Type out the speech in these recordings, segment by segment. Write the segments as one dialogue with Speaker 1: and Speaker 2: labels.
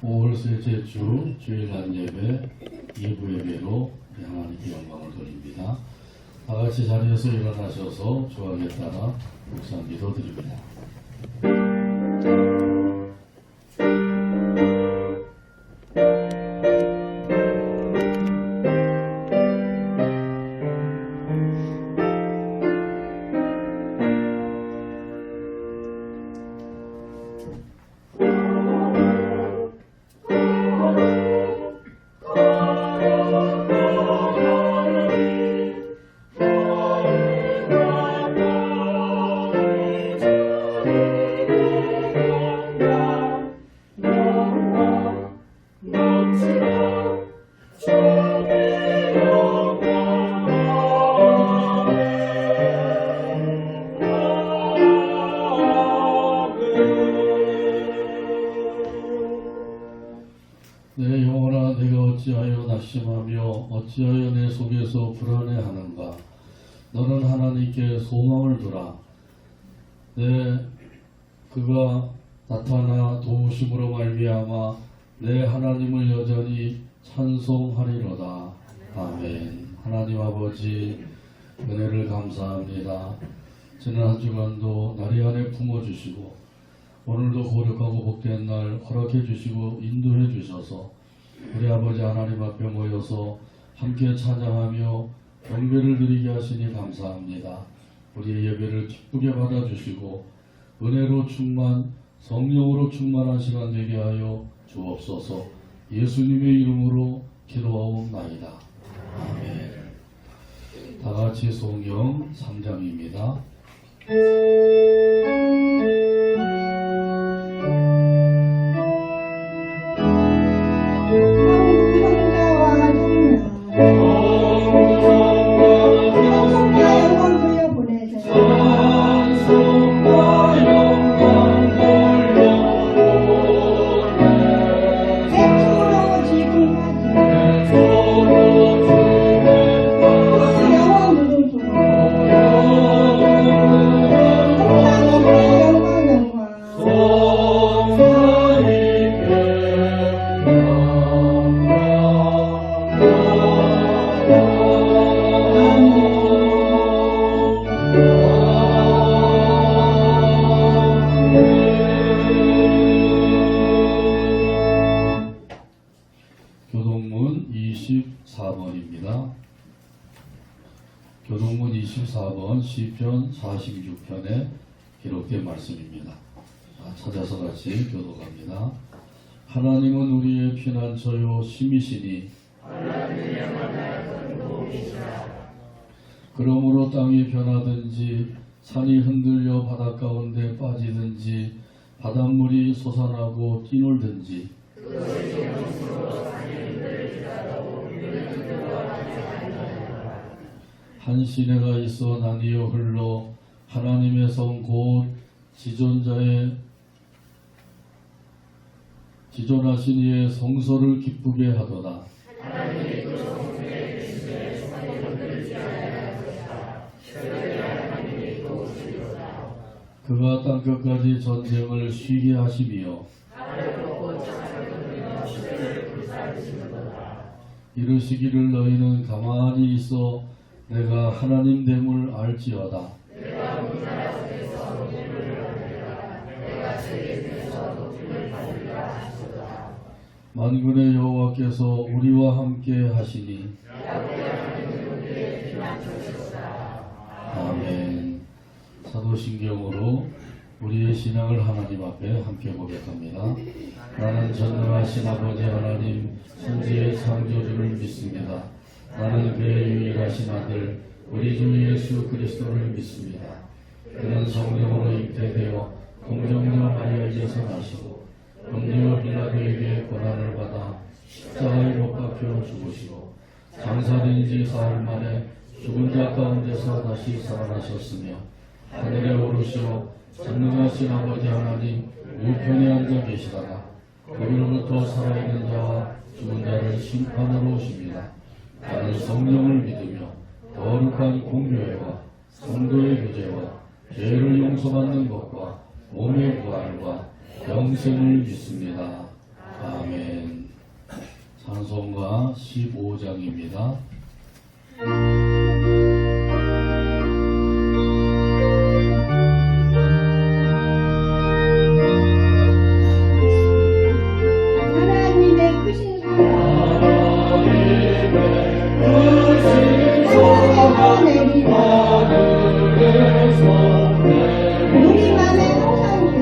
Speaker 1: 5월 셋째 주 주일날 예배 2부 예배로 하나님께 영광을 돌립니다. 다같이 자리에서 일어나셔서 조항에 따라 묵상 기도드립니다. 내 영혼아, 내가 어찌하여 낙심하며 어찌하여 내 속에서 불안해하는가. 너는 하나님께 소망을 두라. 그가 나타나 도우심으로 말미암아 내 하나님을 여전히 찬송하리로다. 아멘. 하나님 아버지, 은혜를 감사합니다. 지난 한 주간도 날이 안에 품어주시고 오늘도 거룩하고 복된 날 허락해 주시고 인도해 주셔서 우리 아버지 하나님 앞에 모여서 함께 찬양하며 경배를 드리게 하시니 감사합니다. 우리의 예배를 기쁘게 받아주시고 은혜로 충만, 성령으로 충만한 시간 되게 하여 주옵소서. 예수님의 이름으로 기도하옵나이다. 아멘. 다같이 성경 3장입니다. 교동문 24번입니다. 교동문 24번 시편 46편에 기록된 말씀입니다. 찾아서 같이 교독합니다. 하나님은 우리의 피난처요 힘이시니 그러므로 땅이 변하든지 산이 흔들려 바닷 가운데 빠지든지 바닷물이 솟아나고 뛰놀든지 한 시내가 있어 나뉘어 흘러 하나님의 성 곧 지존하신 이의 성소를 기쁘게 하도다. 그가 땅끝까지 전쟁을 쉬게 하시며 이르시기를 너희는 가만히 있어 내가 하나님 됨을 알지어다. 만군의 여호와께서 우리와 함께 하시니 아멘. 사도신경으로 우리의 신앙을 하나님 앞에 함께 고백합니다. 나는 전능하신 아버지 하나님 천지의 창조주를 믿습니다. 나는 그의 유일하신 아들 우리 주 예수 그리스도를 믿습니다. 그는 성령으로 잉태되어 공정녀 마리아에게서 나시고 본디오 빌라도에게 고난을 받아 십자가에 못 박혀 죽으시고 장사된 지 사흘 만에 죽은 자 가운데서 다시 살아나셨으며 하늘에 오르시어 전능하신 아버지 하나님 우편에 앉아 계시다가 거기로부터 살아있는 자와 죽은 자를 심판하러 오십니다. 나는 성령을 믿으며 거룩한 공교회와 성도의 교제와 죄를 용서받는 것과 몸의 부활과 영생을 믿습니다. 아멘. 찬송가 15장입니다.
Speaker 2: 하나님의 크신 사랑 하늘에서 내리라 우리 맘에 항상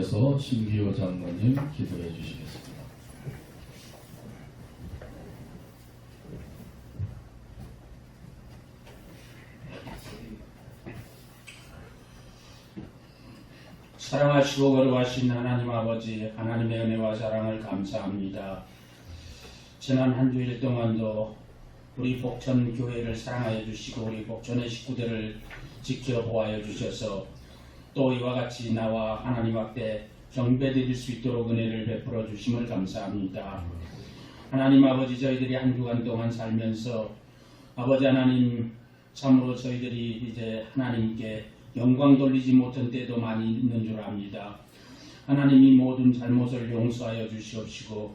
Speaker 2: 계셔
Speaker 1: 신기호 장로님 기도해 주시겠습니다.
Speaker 3: 사랑하시고 거룩하신 하나님 아버지, 하나님의 은혜와 사랑을 감사합니다. 지난 한 주일 동안도 우리 복천교회를 사랑하여 주시고 우리 복천의 식구들을 지켜보아여 주셔서 또 이와 같이 나와 하나님 앞에 경배드릴 수 있도록 은혜를 베풀어 주심을 감사합니다. 하나님 아버지, 저희들이 한 주간 동안 살면서 아버지 하나님, 참으로 저희들이 이제 하나님께 영광 돌리지 못한 때도 많이 있는 줄 압니다. 하나님이 모든 잘못을 용서하여 주시옵시고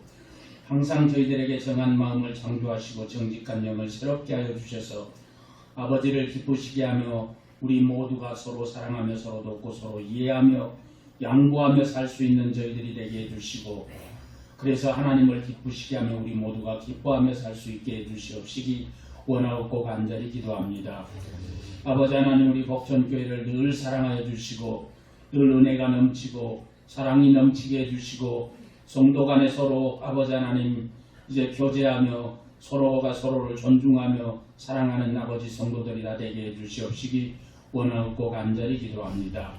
Speaker 3: 항상 저희들에게 정한 마음을 창조하시고 정직한 영을 새롭게 하여 주셔서 아버지를 기쁘시게 하며 우리 모두가 서로 사랑하며 서로 돕고 서로 이해하며 양보하며 살 수 있는 저희들이 되게 해주시고, 그래서 하나님을 기쁘시게 하며 우리 모두가 기뻐하며 살 수 있게 해주시옵시기 원하옵고 간절히 기도합니다. 아버지 하나님, 우리 복천교회를 늘 사랑하여 주시고 늘 은혜가 넘치고 사랑이 넘치게 해주시고 성도 간에 서로 아버지 하나님 이제 교제하며 서로가 서로를 존중하며 사랑하는 아버지 성도들이라 되게 해주시옵시기 원하옵고 간절히 기도합니다.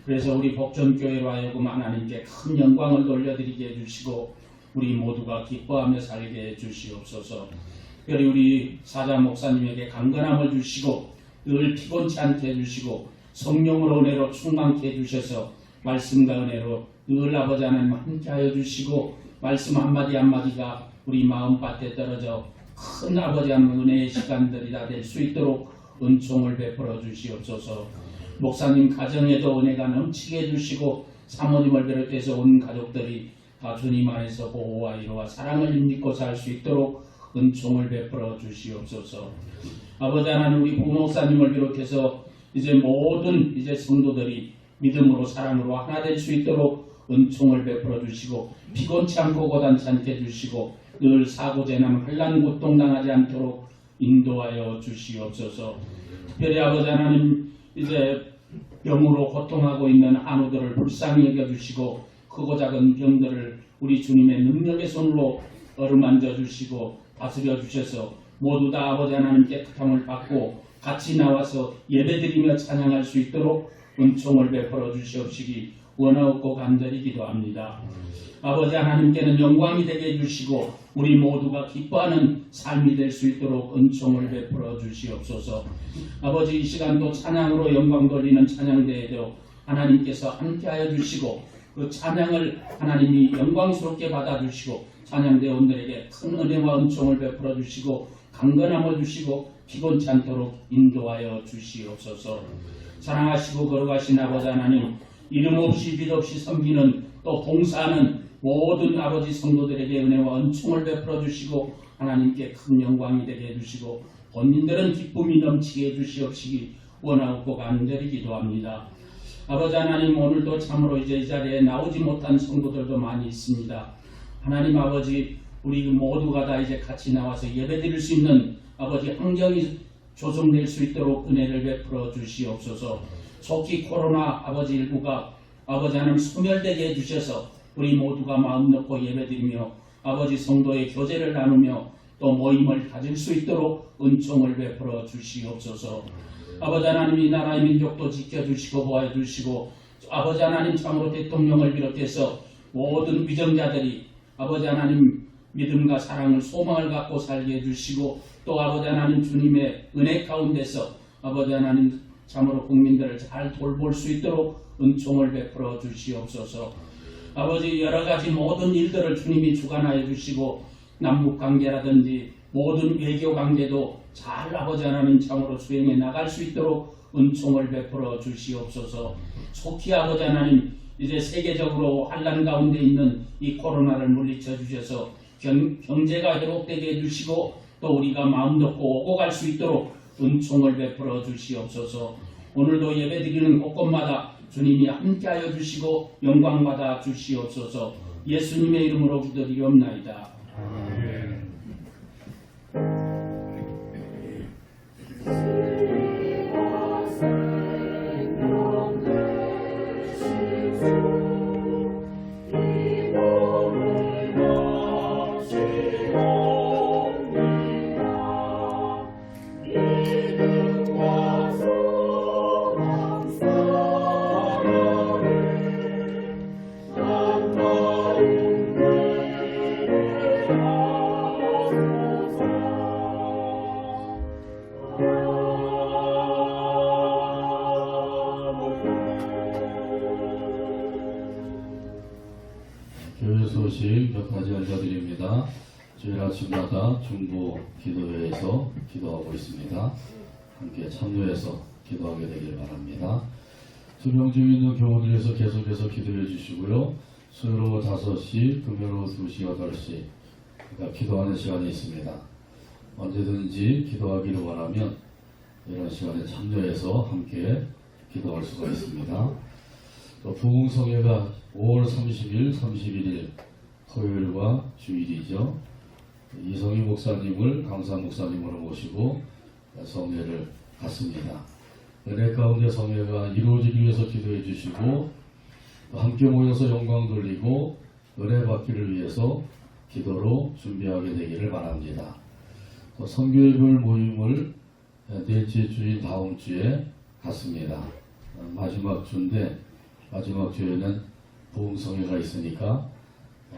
Speaker 3: 그래서 우리 복전교회로 하여금 하나님께 큰 영광을 돌려드리게 해주시고 우리 모두가 기뻐하며 살게 해주시옵소서. 특별히 우리 사자 목사님에게 강건함을 주시고 늘 피곤치 않게 해주시고 성령으로 은혜로 충만케 해주셔서 말씀과 은혜로 늘 아버지 하나님 함께하여 주시고 말씀 한마디 한마디가 우리 마음밭에 떨어져 큰 아버지 하나님 은혜의 시간들이 다 될 수 있도록 은총을 베풀어 주시옵소서. 목사님 가정에도 은혜가 넘치게 해주시고 사모님을 비롯해서 온 가족들이 다 주님 안에서 보호와 위로와 사랑을 힘입고 살 수 있도록 은총을 베풀어 주시옵소서. 아버지 하나님 우리 부목사님을 비롯해서 이제 모든 이제 성도들이 믿음으로 사랑으로 하나 될 수 있도록 은총을 베풀어 주시고 피곤치 않고 고단치 않게 해주시고 늘 사고재난 환난 고통당하지 않도록 인도하여 주시옵소서. 특별히 아버지 하나님 이제 병으로 고통하고 있는 한우들을 불쌍히 여겨주시고 크고 작은 병들을 우리 주님의 능력의 손으로 어루만져 주시고 다스려 주셔서 모두 다 아버지 하나님 깨끗함을 받고 같이 나와서 예배드리며 찬양할 수 있도록 은총을 베풀어 주시옵시기 원하옵고 간절히 기도합니다. 아버지 하나님께는 영광이 되게 해주시고 우리 모두가 기뻐하는 삶이 될 수 있도록 은총을 베풀어 주시옵소서. 아버지 이 시간도 찬양으로 영광 돌리는 찬양대회도 하나님께서 함께하여 주시고 그 찬양을 하나님이 영광스럽게 받아주시고 찬양대원들에게 큰 은혜와 은총을 베풀어 주시고 강건함을 주시고 피곤치 않도록 인도하여 주시옵소서. 사랑하시고 거룩하신 아버지 하나님 이름 없이 빛 없이 섬기는 또 봉사하는 모든 아버지 성도들에게 은혜와 은총을 베풀어 주시고 하나님께 큰 영광이 되게 해주시고 본인들은 기쁨이 넘치게 해주시옵시기 원하옵고 간절히 기도합니다. 아버지 하나님 오늘도 참으로 이제 이 자리에 나오지 못한 성도들도 많이 있습니다. 하나님 아버지 우리 모두가 다 이제 같이 나와서 예배드릴 수 있는 아버지 환경이 조성될 수 있도록 은혜를 베풀어 주시옵소서. 속히 코로나 아버지 일부가 아버지 하나님 소멸되게 해주셔서 우리 모두가 마음 놓고 예배드리며 아버지 성도의 교제를 나누며 또 모임을 가질 수 있도록 은총을 베풀어 주시옵소서. 아버지 하나님 이 나라의 민족도 지켜주시고 보호해주시고 아버지 하나님 참으로 대통령을 비롯해서 모든 위정자들이 아버지 하나님 믿음과 사랑을 소망을 갖고 살게 해주시고 또 아버지 하나님 주님의 은혜 가운데서 아버지 하나님 참으로 국민들을 잘 돌볼 수 있도록 은총을 베풀어 주시옵소서. 아버지 여러가지 모든 일들을 주님이 주관하여 주시고 남북관계라든지 모든 외교관계도 잘 아버지 하나님 참으로 수행해 나갈 수 있도록 은총을 베풀어 주시옵소서. 속히 아버지 하나님 이제 세계적으로 환난 가운데 있는 이 코로나를 물리쳐 주셔서 경제가 회복되게 해주시고 또 우리가 마음 놓고 오고 갈 수 있도록 은총을 베풀어 주시옵소서. 오늘도 예배드리는 곳곳마다 주님이 함께하여 주시고 영광받아 주시옵소서. 예수님의 이름으로 기도드리옵나이다. 아멘.
Speaker 1: 교회 소식 몇 가지 알려드립니다. 주일 아침마다 중보 기도회에서 기도하고 있습니다. 함께 참여해서 기도하게 되길 바랍니다. 투명 중 있는 교우들에서 계속해서 기도해 주시고요. 수요일 오후 5시, 금요일 오후 2시, 8시 그러니까 기도하는 시간이 있습니다. 언제든지 기도하기를 원하면 이런 시간에 참여해서 함께 기도할 수가 있습니다. 또 부흥성회가 5월 30일, 31일 토요일과 주일이죠. 이성희 목사님을 강사 목사님으로 모시고 성회를 갖습니다. 은혜 가운데 성회가 이루어지기 위해서 기도해 주시고 함께 모여서 영광 돌리고 은혜 받기를 위해서 기도로 준비하게 되기를 바랍니다. 또 선교예불 모임을 넷째 주인 다음 주에 갖습니다. 마지막 주인데 마지막 주에는 부흥성회가 있으니까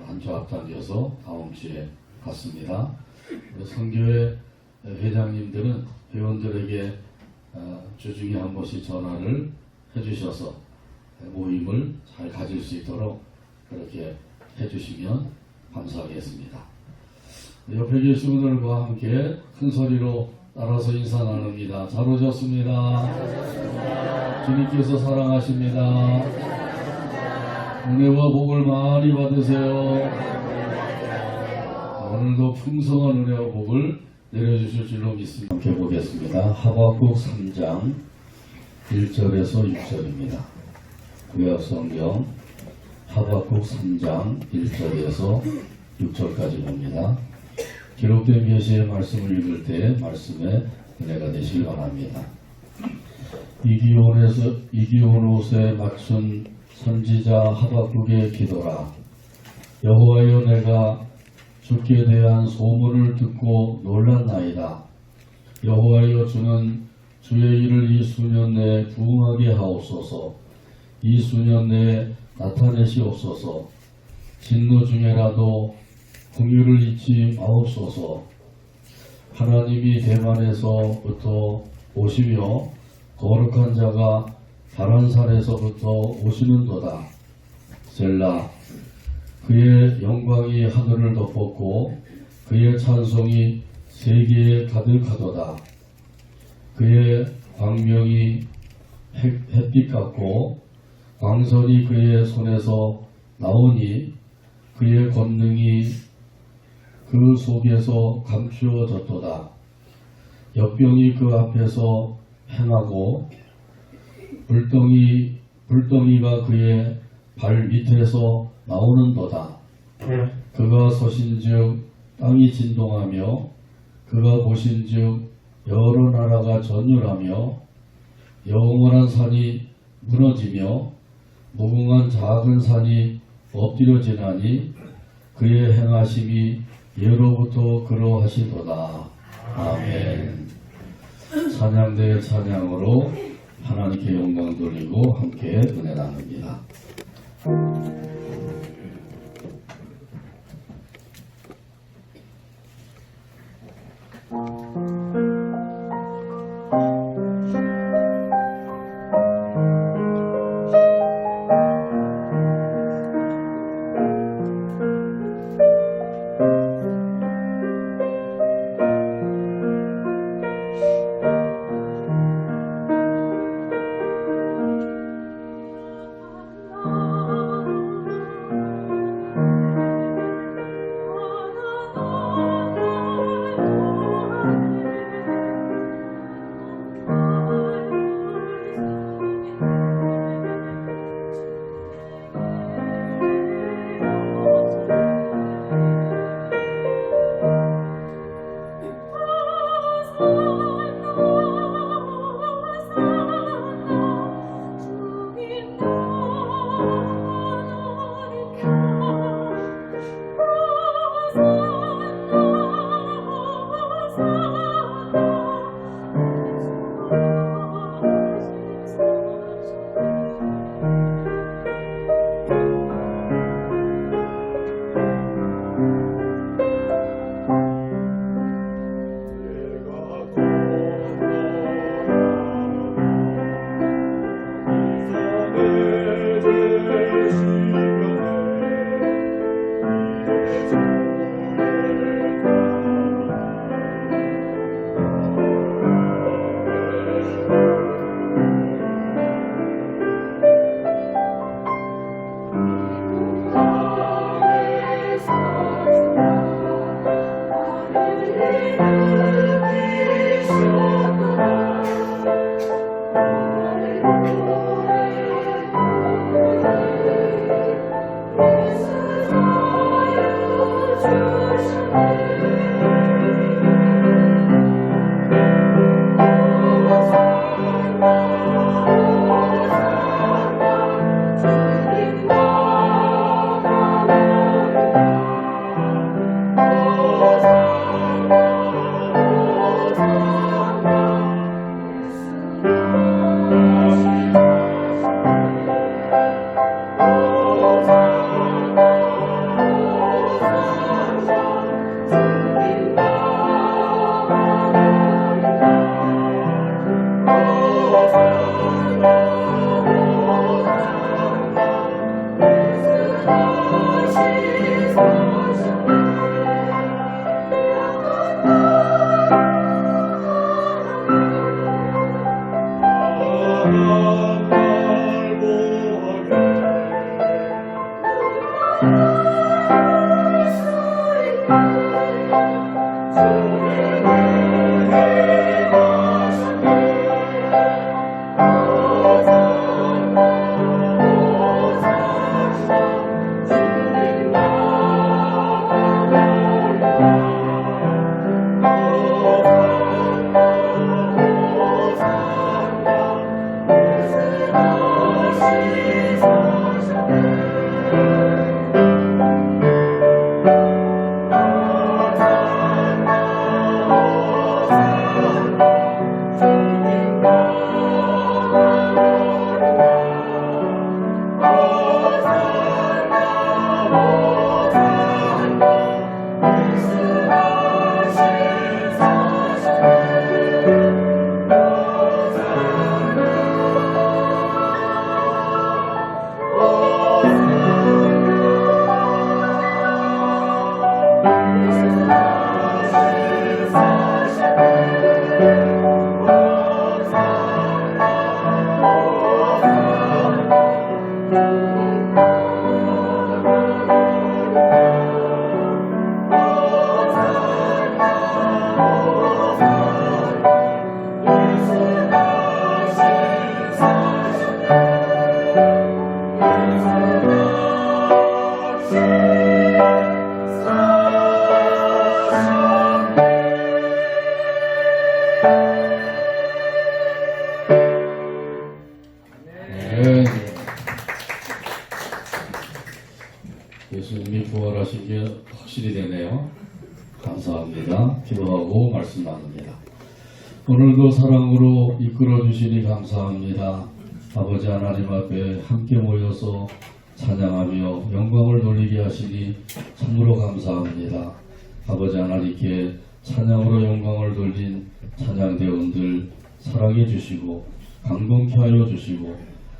Speaker 1: 한 주 앞당겨서 다음 주에 갖습니다. 우리 선교회 회장님들은 회원들에게 주중에 한 번씩 전화를 해주셔서 모임을 잘 가질 수 있도록 그렇게 해주시면 감사하겠습니다. 옆에 계신 분들과 함께 큰 소리로 따라서 인사 나눕니다. 잘 오셨습니다. 주님께서 사랑하십니다. 은혜와 복을 많이 받으세요. 오늘도 풍성한 은혜와 복을 내려주실 줄로 믿습니다. 함께 보겠습니다. 하박국 3장 1절에서 6절입니다. 구약성경 하박국 3장 1절에서 6절까지 봅니다. 기록된 계시의 말씀을 읽을 때 말씀에 은혜가 되시길 바랍니다. 이기온 옷에 맞춘 선지자 하박국의 기도라. 여호와여, 내가 주께 대한 소문을 듣고 놀랐나이다. 여호와여, 주는 주의 일을 이 수년 내에 부응하게 하옵소서. 이 수년 내에 나타내시옵소서. 진노 중에라도 긍휼을 잊지 마옵소서. 하나님이 대만에서부터 오시며 거룩한 자가 바란산에서부터 오시는도다. 셀라. 그의 영광이 하늘을 덮었고 그의 찬송이 세계에 가득하도다. 그의 광명이 햇빛 같고 광선이 그의 손에서 나오니 그의 권능이 그 속에서 감추어졌도다. 역병이 그 앞에서 행하고 불덩이가 그의 발 밑에서 나오는도다. 그가 서신즉 땅이 진동하며 그가 보신즉 여러 나라가 전율하며 영원한 산이 무너지며 무궁한 작은 산이 엎드려지나니 그의 행하심이 예로부터 그러하시도다. 아멘. 찬양대의 찬양으로 하나님께 영광 돌리고 함께 은혜 나눕니다. 예수님이 부활하신 게 확실히 되네요. 감사합니다. 기도하고 말씀 나눕니다. 오늘도 사랑으로 이끌어 주시니 감사합니다. 아버지 하나님 앞에 함께 모여서 찬양하며 영광을 돌리게 하시니 참으로 감사합니다. 아버지 하나님께 찬양으로 영광을 돌린 찬양대원들 사랑해 주시고 감동케 하여 주시고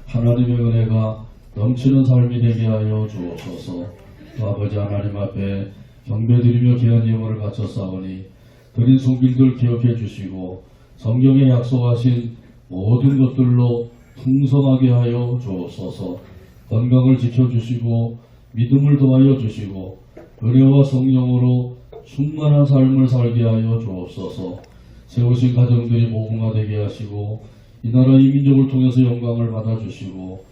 Speaker 1: 하나님의 은혜가 넘치는 삶이 되게 하여 주옵소서. 또 아버지 하나님 앞에 경배드리며 귀한 예물을 바쳤사오니 드린 손길들 기억해 주시고 성경에 약속하신 모든 것들로 풍성하게 하여 주옵소서. 건강을 지켜주시고 믿음을 더하여 주시고 은혜와 성령으로 충만한 삶을 살게 하여 주옵소서. 세우신 가정들이 복음화되게 하시고 이 나라 이 민족을 통해서 영광을 받아주시고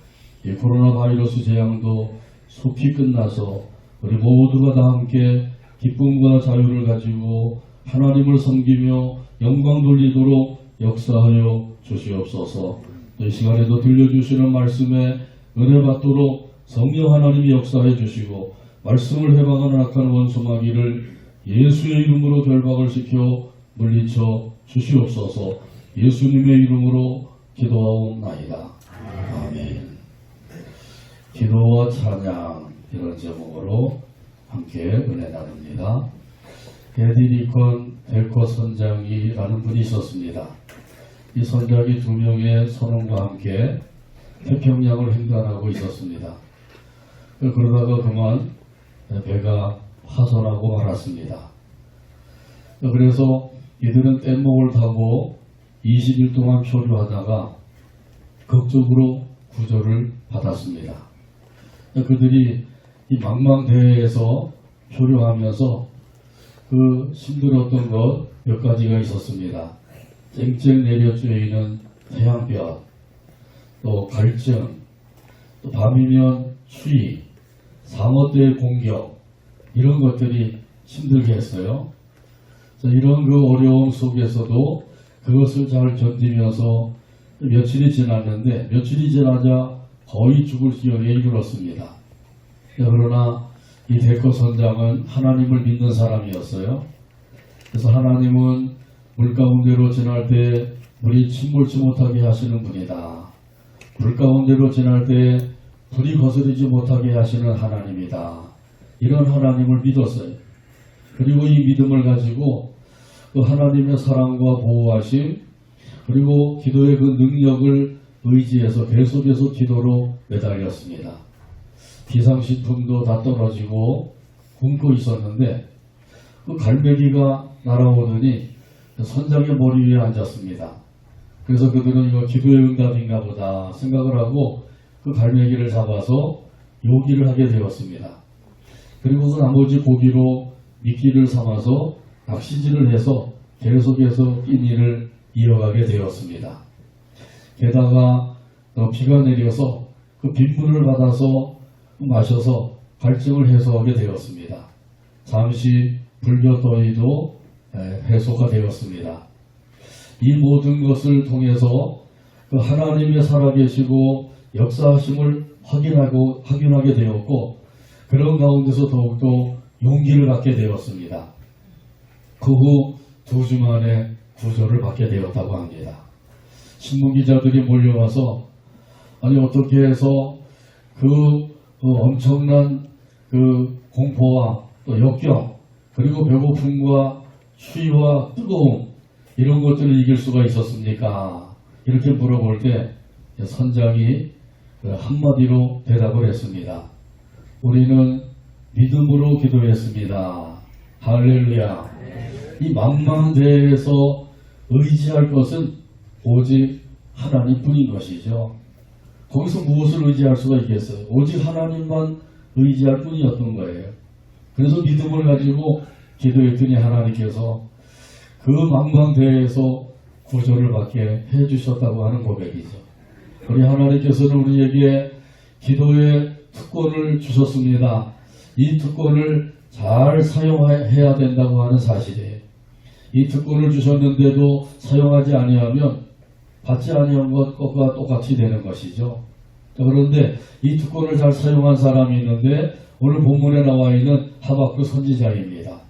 Speaker 1: 이 코로나 바이러스 재앙도 속히 끝나서 우리 모두가 다 함께 기쁨과 자유를 가지고 하나님을 섬기며 영광 돌리도록 역사하여 주시옵소서. 이 시간에도 들려주시는 말씀에 은혜 받도록 성령 하나님이 역사해 주시고 말씀을 해방하는 악한 원수마귀를 예수의 이름으로 결박을 시켜 물리쳐 주시옵소서. 예수님의 이름으로 기도하옵나이다. 아멘. 기도와 찬양 이런 제목으로 함께 은혜 나눕니다. 에디니컨 델커 선장이라는 분이 있었습니다. 이 선장이 2명의 선원과 함께 태평양을 횡단하고 있었습니다. 그러다가 그만 배가 파손하고 말았습니다. 그래서 이들은 뗏목을 타고 20일 동안 표류하다가 극적으로 구조를 받았습니다. 그들이 이 망망대해에서 표류하면서 그 힘들었던 것 몇 가지가 있었습니다. 쨍쨍 내려 쬐이는 태양볕, 또 갈증, 또 밤이면 추위, 상어떼의 공격 이런 것들이 힘들게 했어요. 이런 그 어려움 속에서도 그것을 잘 견디면서 며칠이 지났는데 며칠이 지나자 거의 죽을 지경에 이르렀습니다. 그러나 이 델커 선장은 하나님을 믿는 사람이었어요. 그래서 하나님은 물 가운데로 지날 때 물이 침몰치 못하게 하시는 분이다. 물 가운데로 지날 때 불이 거스르지 못하게 하시는 하나님이다. 이런 하나님을 믿었어요. 그리고 이 믿음을 가지고 그 하나님의 사랑과 보호하심 그리고 기도의 그 능력을 의지해서 계속해서 기도로 매달렸습니다. 비상식품도 다 떨어지고 굶고 있었는데 그 갈매기가 날아오더니 선장의 머리 위에 앉았습니다. 그래서 그들은 이거 기도의 응답인가 보다 생각을 하고 그 갈매기를 잡아서 요기를 하게 되었습니다. 그리고 그 나머지 고기로 미끼를 삼아서 낚시질을 해서 계속해서 끼니를 이어가게 되었습니다. 게다가 비가 내려서 그 빗물을 받아서 마셔서 갈증을 해소하게 되었습니다. 잠시 불볕더위도 해소가 되었습니다. 이 모든 것을 통해서 그 하나님의 살아계시고 역사하심을 확인하게 되었고, 그런 가운데서 더욱더 용기를 갖게 되었습니다. 그 후 2주 만에 구조를 받게 되었다고 합니다. 신문기자들이 몰려와서 아니 어떻게 해서 그 엄청난 그 공포와 또 역경, 그리고 배고픔과 추위와 뜨거움, 이런 것들을 이길 수가 있었습니까? 이렇게 물어볼 때 선장이 한마디로 대답을 했습니다. 우리는 믿음으로 기도했습니다. 할렐루야. 이 망망대해에서 의지할 것은 오직 하나님뿐인 것이죠. 거기서 무엇을 의지할 수가 있겠어요? 오직 하나님만 의지할 뿐이었던 거예요. 그래서 믿음을 가지고 기도했더니 하나님께서 그 망망대해에서 구조를 받게 해주셨다고 하는 고백이죠. 우리 하나님께서는 우리에게 기도의 특권을 주셨습니다. 이 특권을 잘 사용해야 된다고 하는 사실이에요. 이 특권을 주셨는데도 사용하지 아니하면 받지 아니한 것과 똑같이 되는 것이죠. 그런데 이 특권을 잘 사용한 사람이 있는데 오늘 본문에 나와 있는 하박국 선지자입니다.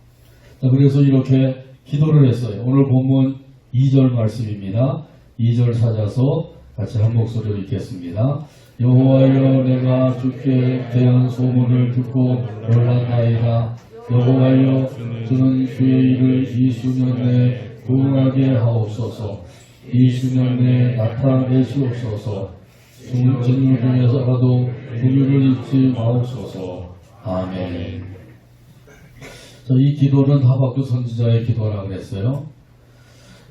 Speaker 1: 그래서 이렇게 기도를 했어요. 오늘 본문 2절 말씀입니다. 2절 찾아서 같이 한 목소리로 읽겠습니다. 여호와여, 내가 주께 대한 소문을 듣고 놀랐나이다. 여호와여, 주는 주의 일을 이 수년 내에 부응하게 하옵소서. 이 수년 내에 나타내시옵소서. 죽은 진물 중에서라도 긍휼을 잊지 마옵소서. 아멘. 자, 이 기도는 하박국 선지자의 기도라고 했어요.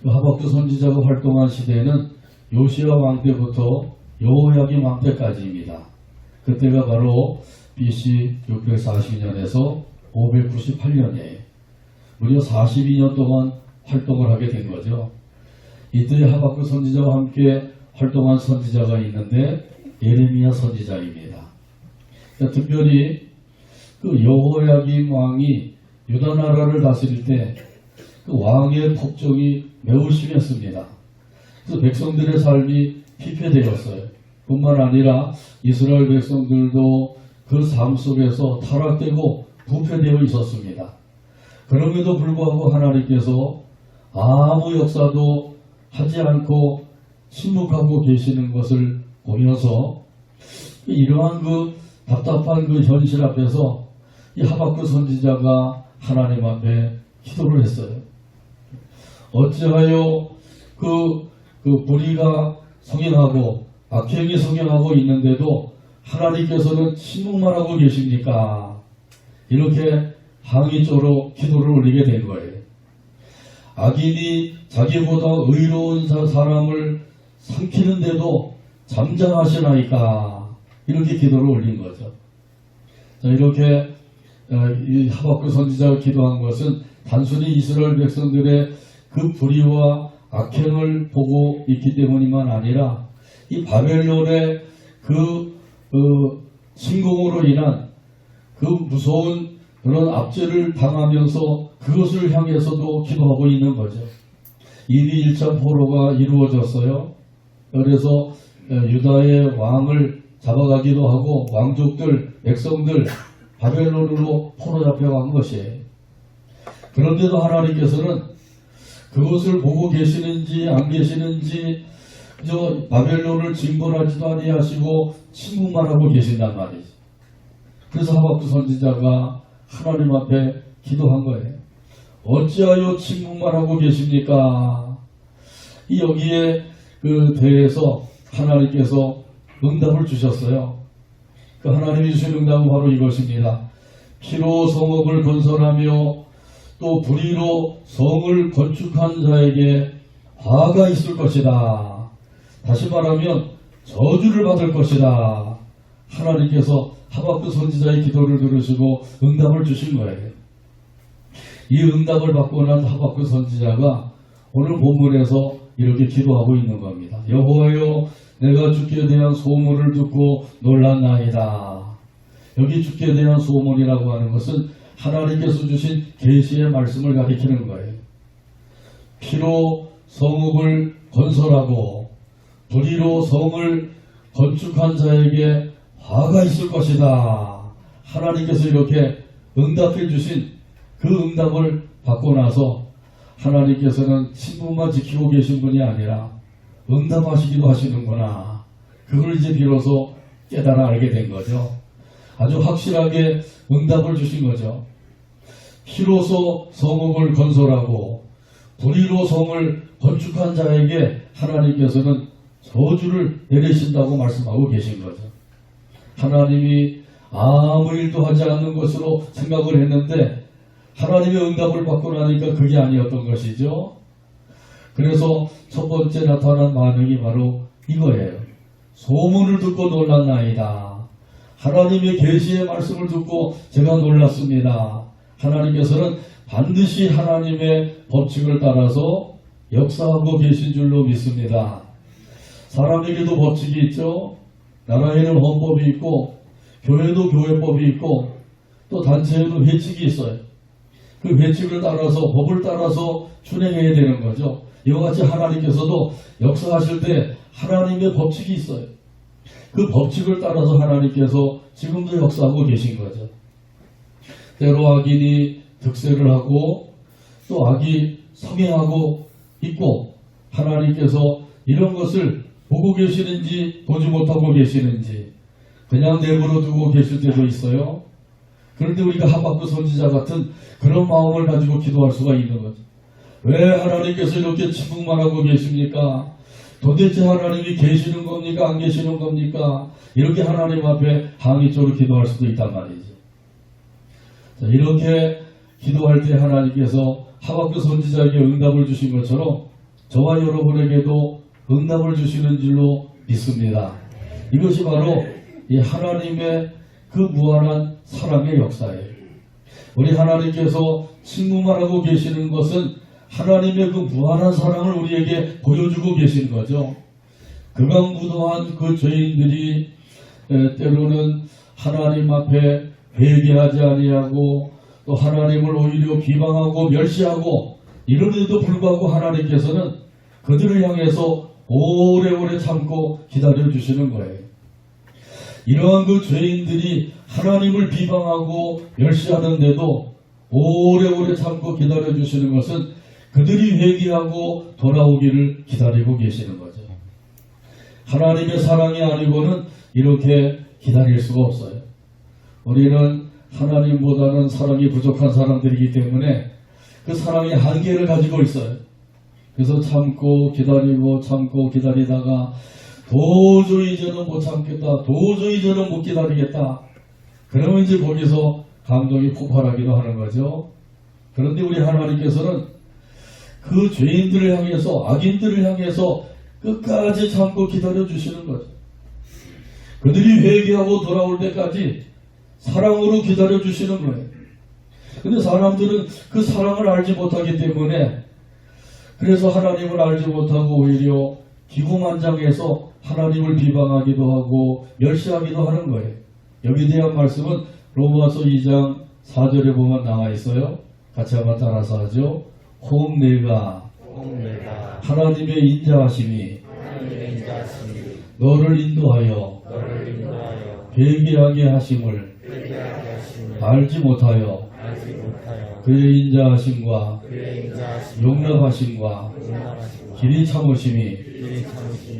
Speaker 1: 하박국 선지자가 활동한 시대는 요시야 왕 때부터 여호야김 왕 때까지입니다. 그때가 바로 BC 642년에서 598년에 무려 42년 동안 활동을 하게 된 거죠. 이때 하박국 선지자와 함께 활동한 선지자가 있는데 예레미야 선지자입니다. 그러니까 특별히 그 여호야김 왕이 유다 나라를 다스릴 때 그 왕의 폭정이 매우 심했습니다. 그래서 백성들의 삶이 피폐되었어요. 뿐만 아니라 이스라엘 백성들도 그 삶 속에서 타락되고 부패되어 있었습니다. 그럼에도 불구하고 하나님께서 아무 역사도 하지 않고 침묵하고 계시는 것을 보면서 이러한 그 답답한 그 현실 앞에서 이 하박국 선지자가 하나님 앞에 기도를 했어요. 어찌하여 그 불의가 성행하고 악행이 성행하고 있는데도 하나님께서는 침묵만 하고 계십니까? 이렇게 항의조로 기도를 올리게 된 거예요. 악인이 자기보다 의로운 사람을 삼키는데도 잠잠하시나이까? 이렇게 기도를 올린 거죠. 자, 이렇게 이 하박국 선지자가 기도한 것은 단순히 이스라엘 백성들의 그 불의와 악행을 보고 있기 때문이만 아니라 이 바벨론의 그 침공으로 인한 그 무서운 그런 압제를 당하면서 그것을 향해서도 기도하고 있는 거죠. 이미 1차 포로가 이루어졌어요. 그래서 유다의 왕을 잡아가기도 하고 왕족들, 백성들 바벨론으로 포로 잡혀간 것이에요. 그런데도 하나님께서는 그것을 보고 계시는지 안 계시는지 그저 바벨론을 징벌하지도 아니하시고 침묵만 하고 계신단 말이죠. 그래서 하박국 선지자가 하나님 앞에 기도한 거예요. 어찌하여 침묵만 하고 계십니까? 여기에 그 대해서 하나님께서 응답을 주셨어요. 그 하나님이 주신 응답은 바로 이것입니다. 피로 성읍을 건설하며 또 불의로 성을 건축한 자에게 화가 있을 것이다. 다시 말하면 저주를 받을 것이다. 하나님께서 하박국 선지자의 기도를 들으시고 응답을 주신 거예요. 이 응답을 받고 난 하박국 선지자가 오늘 본문에서 이렇게 기도하고 있는 겁니다. 여호와여, 내가 주께 대한 소문을 듣고 놀랐나이다. 여기 주께 대한 소문이라고 하는 것은 하나님께서 주신 계시의 말씀을 가리키는 거예요. 피로 성읍을 건설하고 불의로 성을 건축한 자에게 화가 있을 것이다. 하나님께서 이렇게 응답해 주신 그 응답을 받고 나서 하나님께서는 신분만 지키고 계신 분이 아니라 응답하시기도 하시는구나. 그걸 이제 비로소 깨달아 알게 된 거죠. 아주 확실하게 응답을 주신 거죠. 피로서 성읍을 건설하고 불의로 성을 건축한 자에게 하나님께서는 저주를 내리신다고 말씀하고 계신 거죠. 하나님이 아무 일도 하지 않는 것으로 생각을 했는데 하나님의 응답을 받고 나니까 그게 아니었던 것이죠. 그래서 첫 번째 나타난 반응이 바로 이거예요. 소문을 듣고 놀랐나이다. 하나님의 계시의 말씀을 듣고 제가 놀랐습니다. 하나님께서는 반드시 하나님의 법칙을 따라서 역사하고 계신 줄로 믿습니다. 사람에게도 법칙이 있죠. 나라에는 헌법이 있고 교회도 교회법이 있고 또 단체에도 회칙이 있어요. 그 회칙을 따라서 법을 따라서 준행해야 되는 거죠. 이와 같이 하나님께서도 역사하실 때 하나님의 법칙이 있어요. 그 법칙을 따라서 하나님께서 지금도 역사하고 계신 거죠. 때로 악인이 득세를 하고 또 악이 성행하고 있고 하나님께서 이런 것을 보고 계시는지 보지 못하고 계시는지 그냥 내버려 두고 계실 때도 있어요. 그런데 우리가 하박국 선지자 같은 그런 마음을 가지고 기도할 수가 있는 거죠. 왜 하나님께서 이렇게 침묵만 하고 계십니까? 도대체 하나님이 계시는 겁니까? 안 계시는 겁니까? 이렇게 하나님 앞에 항의적으로 기도할 수도 있단 말이죠. 자, 이렇게 기도할 때 하나님께서 하박국 선지자에게 응답을 주신 것처럼 저와 여러분에게도 응답을 주시는 줄로 믿습니다. 이것이 바로 이 하나님의 그 무한한 사랑의 역사예요. 우리 하나님께서 침묵만 하고 계시는 것은 하나님의 그 무한한 사랑을 우리에게 보여주고 계신 거죠. 극악무도한 그 죄인들이 때로는 하나님 앞에 회개하지 아니하고 또 하나님을 오히려 비방하고 멸시하고 이러는데도 불구하고 하나님께서는 그들을 향해서 오래오래 참고 기다려주시는 거예요. 이러한 그 죄인들이 하나님을 비방하고 멸시하는데도 오래오래 참고 기다려주시는 것은 그들이 회개하고 돌아오기를 기다리고 계시는 거죠. 하나님의 사랑이 아니고는 이렇게 기다릴 수가 없어요. 우리는 하나님보다는 사랑이 부족한 사람들이기 때문에 그 사랑의 한계를 가지고 있어요. 그래서 참고 기다리고 참고 기다리다가 도저히 저는 못 참겠다. 도저히 저는 못 기다리겠다. 그러면 이제 거기서 감동이 폭발하기도 하는 거죠. 그런데 우리 하나님께서는 그 죄인들을 향해서 악인들을 향해서 끝까지 참고 기다려 주시는 거죠. 그들이 회개하고 돌아올 때까지 사랑으로 기다려 주시는 거예요. 근데 사람들은 그 사랑을 알지 못하기 때문에 그래서 하나님을 알지 못하고 오히려 기고만장해서 하나님을 비방하기도 하고 멸시하기도 하는 거예요. 여기에 대한 말씀은 로마서 2장 4절에 보면 나와 있어요. 같이 한번 따라서 하죠. 혹내가 하나님의 인자하심이 너를 인도하여 회개하게 하심을 알지 못하여 그의 인자하심과 용납하심과 길이 참으심이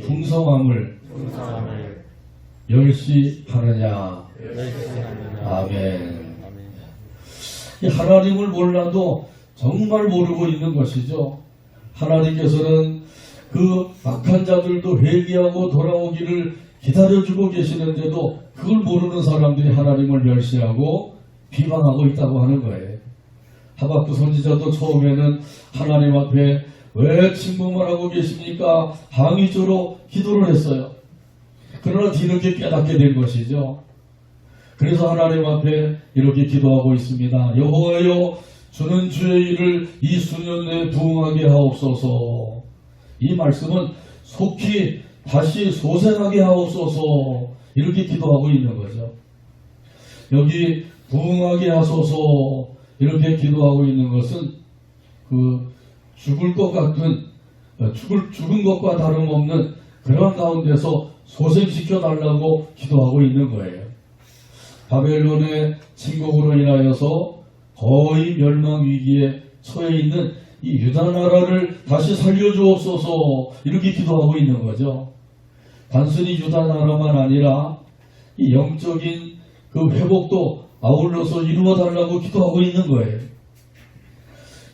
Speaker 1: 풍성함을 멸시하느냐. 아멘. 이 하나님을 몰라도 정말 모르고 있는 것이죠. 하나님께서는 그 악한 자들도 회개하고 돌아오기를 기다려주고 계시는데도 그걸 모르는 사람들이 하나님을 멸시하고 비방하고 있다고 하는 거예요. 하박국 선지자도 처음에는 하나님 앞에 왜 침묵만 하고 계십니까? 항의적으로 기도를 했어요. 그러나 뒤늦게 깨닫게 된 것이죠. 그래서 하나님 앞에 이렇게 기도하고 있습니다. 여호와여, 주는 주의 일을 이 수년 내에 부응하게 하옵소서. 이 말씀은 속히 다시 소생하게 하옵소서, 이렇게 기도하고 있는 거죠. 여기 부응하게 하소서 이렇게 기도하고 있는 것은 죽을 것 같은, 죽은 것과 다름없는 그런 가운데서 소생시켜 달라고 기도하고 있는 거예요. 바벨론의 침공으로 인하여서 거의 멸망 위기에 처해 있는 이 유다 나라를 다시 살려주옵소서, 이렇게 기도하고 있는 거죠. 단순히 유다 나라만 아니라 이 영적인 그 회복도 아울러서 이루어 달라고 기도하고 있는 거예요.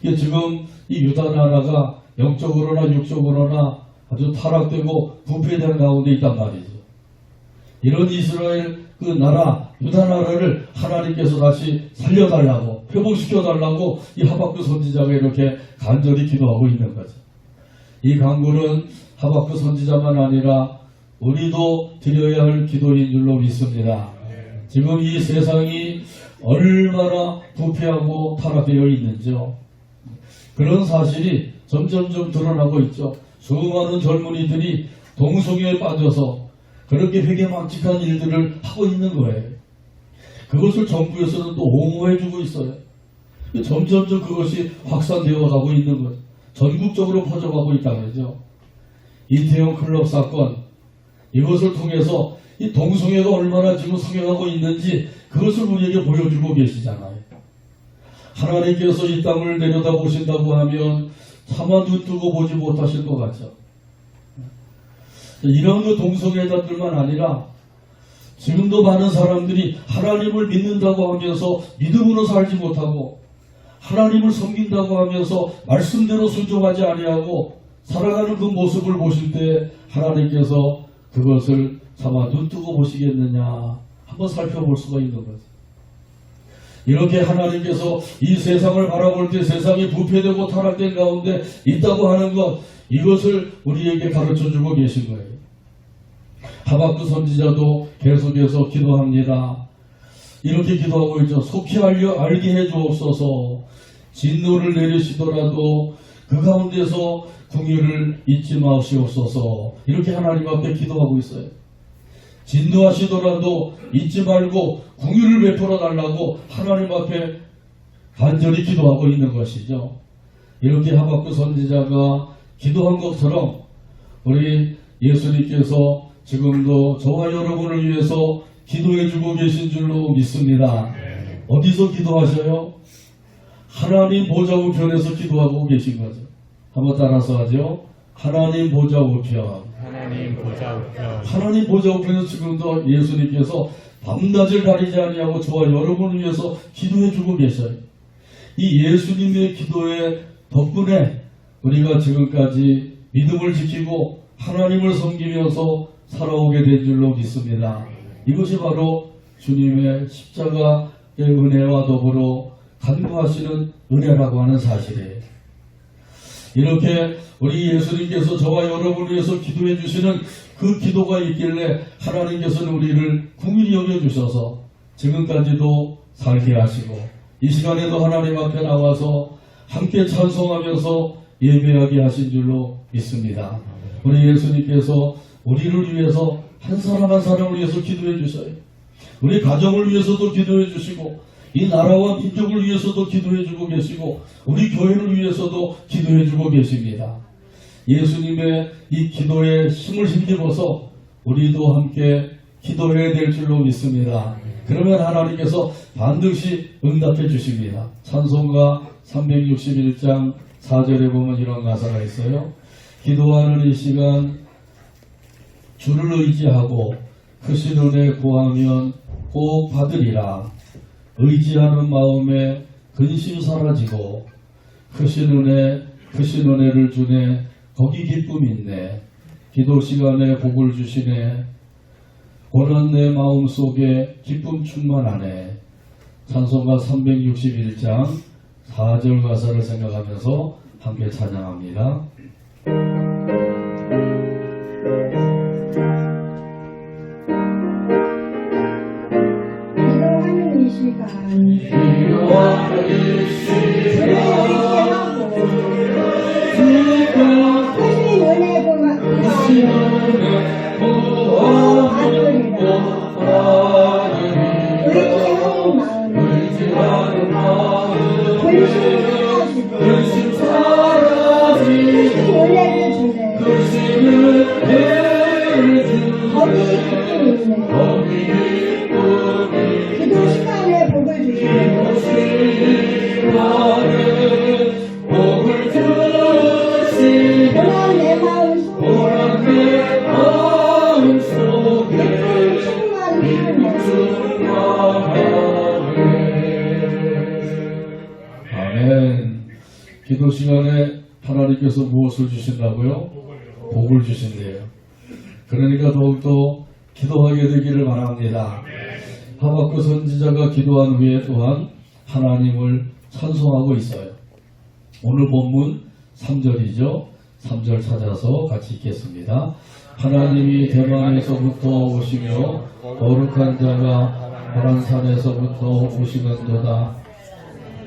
Speaker 1: 이게 지금 이 유다 나라가 영적으로나 육적으로나 아주 타락되고 부패된 가운데 있단 말이죠. 이런 이스라엘 그 나라, 유다 나라를 하나님께서 다시 살려달라고, 회복시켜달라고 이 하박국 선지자가 이렇게 간절히 기도하고 있는 거죠. 이 간구는 하박국 선지자만 아니라 우리도 드려야 할 기도인 줄로 믿습니다. 지금 이 세상이 얼마나 부패하고 타락되어 있는지요. 그런 사실이 점점점 드러나고 있죠. 수많은 젊은이들이 동성애에 빠져서 그렇게 회개망측한 일들을 하고 있는 거예요. 그것을 정부에서는 또 옹호해주고 있어요. 점점점 그것이 확산되어 가고 있는 거죠. 전국적으로 퍼져가고 있다고 그러죠. 이태원 클럽 사건, 이것을 통해서 이 동성애가 얼마나 지금 성행하고 있는지 그것을 우리에게 보여주고 계시잖아요. 하나님께서 이 땅을 내려다 보신다고 하면 차마 눈 뜨고 보지 못하실 것 같죠. 이런 그 동성애자들만 아니라 지금도 많은 사람들이 하나님을 믿는다고 하면서 믿음으로 살지 못하고 하나님을 섬긴다고 하면서 말씀대로 순종하지 아니하고 살아가는 그 모습을 보실 때 하나님께서 그것을 차마 눈 뜨고 보시겠느냐 한번 살펴볼 수가 있는 거죠. 이렇게 하나님께서 이 세상을 바라볼 때 세상이 부패되고 타락된 가운데 있다고 하는 것, 이것을 우리에게 가르쳐주고 계신 거예요. 하박국 선지자도 계속해서 기도합니다. 이렇게 기도하고 있죠. 속히 알게 해주옵소서. 진노를 내리시더라도 그 가운데서 궁유를 잊지 마시옵소서. 이렇게 하나님 앞에 기도하고 있어요. 진노하시더라도 잊지 말고 궁유를 베풀어 달라고 하나님 앞에 간절히 기도하고 있는 것이죠. 이렇게 하박국 선지자가 기도한 것처럼 우리 예수님께서 지금도 저와 여러분을 위해서 기도해주고 계신 줄로 믿습니다. 어디서 기도하셔요? 하나님 보좌 우편에서 기도하고 계신 거죠. 한번 따라서 하죠. 하나님 보좌 우편.
Speaker 4: 하나님 보좌 우편.
Speaker 1: 하나님 보좌 우편에서 지금도 예수님께서 밤낮을 가리지 아니하고 저와 여러분을 위해서 기도해주고 계셔요. 이 예수님의 기도의 덕분에 우리가 지금까지 믿음을 지키고 하나님을 섬기면서 살아오게 된 줄로 믿습니다. 이것이 바로 주님의 십자가의 은혜와 더불어 간구하시는 은혜라고 하는 사실이에요. 이렇게 우리 예수님께서 저와 여러분을 위해서 기도해 주시는 그 기도가 있길래 하나님께서는 우리를 긍휼히 여겨주셔서 지금까지도 살게 하시고 이 시간에도 하나님 앞에 나와서 함께 찬송하면서 예배하게 하신 줄로 믿습니다. 우리 예수님께서 우리를 위해서 한 사람 한 사람을 위해서 기도해 주셔요. 우리 가정을 위해서도 기도해 주시고 이 나라와 민족을 위해서도 기도해 주고 계시고 우리 교회를 위해서도 기도해 주고 계십니다. 예수님의 이 기도에 힘을 힘입어서 우리도 함께 기도해야 될 줄로 믿습니다. 그러면 하나님께서 반드시 응답해 주십니다. 찬송가 361장 4절에 보면 이런 가사가 있어요. 기도하는 이 시간 주를 의지하고 크신 은혜 구하면 꼭 받으리라. 의지하는 마음에 근심 사라지고 크신 은혜를 주네. 거기 기쁨 있네. 기도 시간에 복을 주시네. 고난 내 마음속에 기쁨 충만하네. 찬송가 361장 4절 가사를 생각하면서 함께 찬양합니다. 나를 복을 주시며
Speaker 2: 오란 내 마음 속에
Speaker 1: 오란 내 마음 속에 아멘. 기도 시간에 하나님께서 무엇을 주신다고요? 복을 주신대요. 그러니까 더욱더 기도하게 되기를 바랍니다. 하박국 선지자가 기도한 후에 또한 하나님을 찬송하고 있어요. 오늘 본문 3절이죠. 3절 찾아서 같이 읽겠습니다. 하나님이 대만에서부터 오시며 거룩한 자가 바란산에서부터 오시는도다.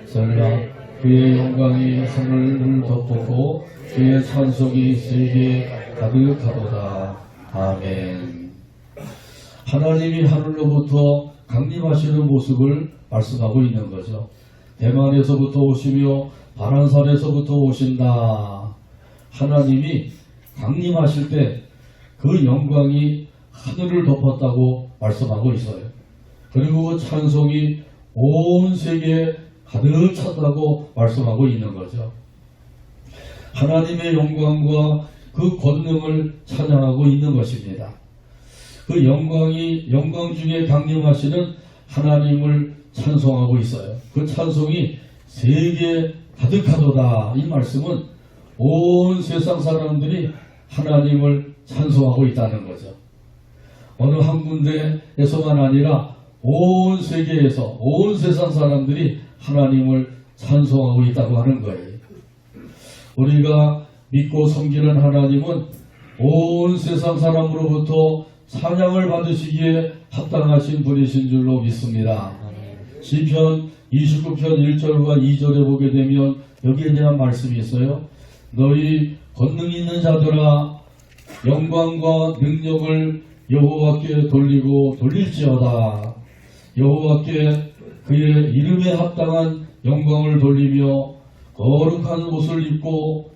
Speaker 1: 셀라. 그의 영광이 하늘을 덮었고 그의 찬송이 세계에 가득하도다. 아멘. 하나님이 하늘로부터 강림하시는 모습을 말씀하고 있는 거죠. 대만에서부터 오시며 바란산에서부터 오신다. 하나님이 강림하실 때 그 영광이 하늘을 덮었다고 말씀하고 있어요. 그리고 그 찬송이 온 세계에 가득 찼다고 말씀하고 있는 거죠. 하나님의 영광과 그 권능을 찬양하고 있는 것입니다. 그 영광 중에 강림하시는 하나님을 찬송하고 있어요. 그 찬송이 세계에 가득하도다. 이 말씀은 온 세상 사람들이 하나님을 찬송하고 있다는 거죠. 어느 한 군데에서만 아니라 온 세계에서 온 세상 사람들이 하나님을 찬송하고 있다고 하는 거예요. 우리가 믿고 섬기는 하나님은 온 세상 사람으로부터 찬양을 받으시기에 합당하신 분이신 줄로 믿습니다. 시편 29편 1절과 2절에 보게 되면 여기에 대한 말씀이 있어요. 너희 권능 있는 자들아 영광과 능력을 여호와께 돌리고 돌릴지어다. 여호와께 그의 이름에 합당한 영광을 돌리며 거룩한 옷을 입고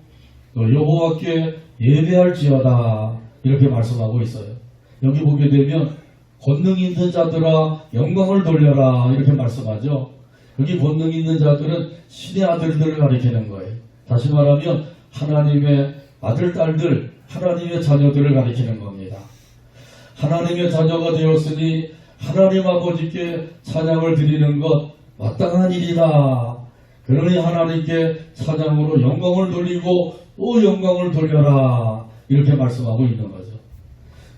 Speaker 1: 여호와께 예배할지어다. 이렇게 말씀하고 있어요. 여기 보게 되면 권능 있는 자들아 영광을 돌려라 이렇게 말씀하죠. 여기 권능 있는 자들은 신의 아들들을 가리키는 거예요. 다시 말하면 하나님의 아들, 딸들, 하나님의 자녀들을 가리키는 겁니다. 하나님의 자녀가 되었으니 하나님 아버지께 찬양을 드리는 것 마땅한 일이다. 그러니 하나님께 찬양으로 영광을 돌리고 또 영광을 돌려라. 이렇게 말씀하고 있는 거죠.